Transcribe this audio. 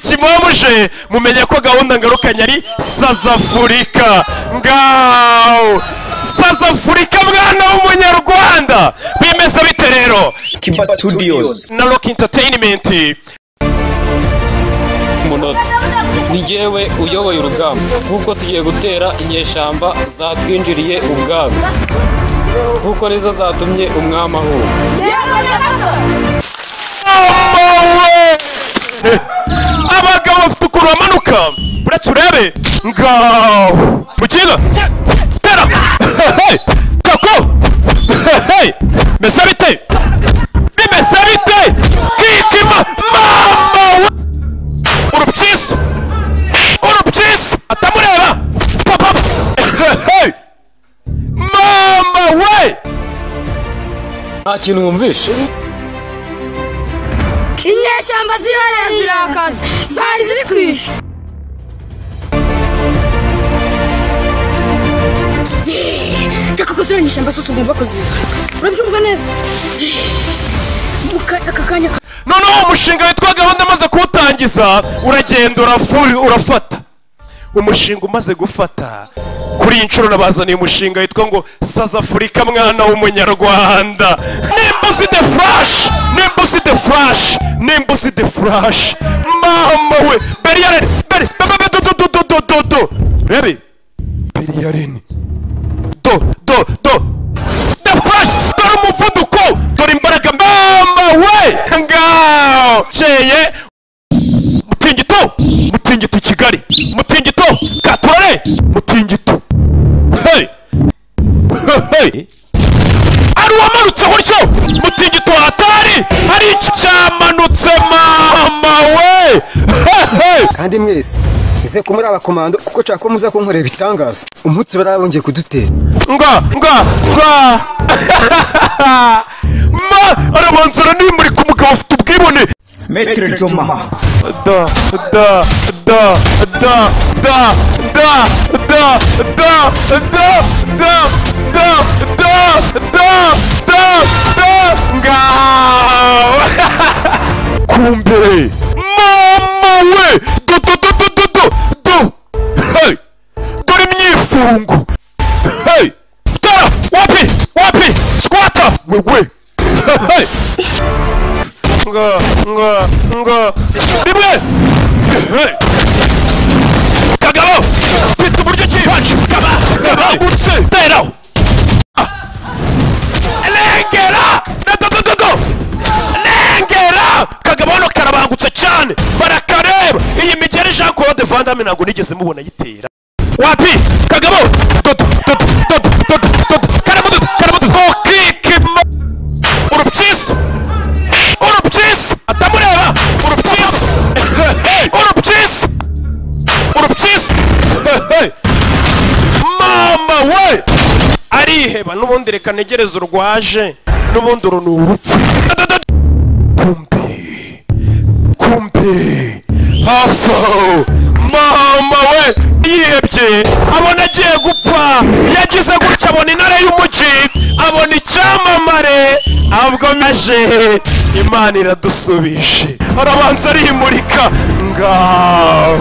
mudukurikiye mwamuje mumenye ko gahunda ngarukanye ari Sazafurika. Ngaho Sazafurika mwana w'umunyarwanda bimeze bite rero? Kiba Studios na Rock Entertainment. Ni jewe uyoboye urugamba kuko tugiye gutera inyeshamba zatwinjiriye ubwabo kuko nizo zatumye umwami ahura. Abagabo bafite ukuntu bamanuka buretse urebe ngaho mukiga tera kako bimeze bite kikima mama urupyisi atamureba papa mama we nta kintu wumvishe. Inyeshyamba zirare zirakaze zari zitwishe. Reka kusura inyeshyamba zose ugomba kuziza. Urabyumva neza? Aka kanya noneho umushinga witwa gahunda maze kuwutangiza uragenda urafata umushinga umaze gufata. Kuri iyi nshuro nabazaniye umushinga witwa ngo Sazafurika mwana w'umunyarwanda. Nimbusi the flash mama we beriyareni rebe beriyareni do the flash dore umuvuduko dore imbaraga mama we ngaho ceye mutingito Kigali mutingito Katurare mutingito hey ari wamanutse gutyo mutingito hatari hari cyamanutse mama we kandi mwese ize kumuri abakomando kuko cyako muza kunkorera bitangaza umutsi barabongeye kudutera ma arabanzara ni muri kumugabo afite ubwibone Maître Joma kumbe mama we hey dore imyifungo hey tara wapi squatter wewe hey nga rimwe kagabo mfite uburyo ki kabagutse tera lengera lengera kagabo no karabangutse cyane barakareba iyi migeri Jean Claude Van Damme ntabwo nigeze mubona yitera wapi kagabo karamudu kokikima urupyisi atamureba urupyisi mama we ariheba n'ubundi reka negereze urwaje n'ubundi uru ni urupfu kumbe hafo mama we yihebye abona agiye gupfa yagize gutya abona intare y'umugi abona icyamamare ahubwo maje Imana iradusubije arabanza arimurika ngaho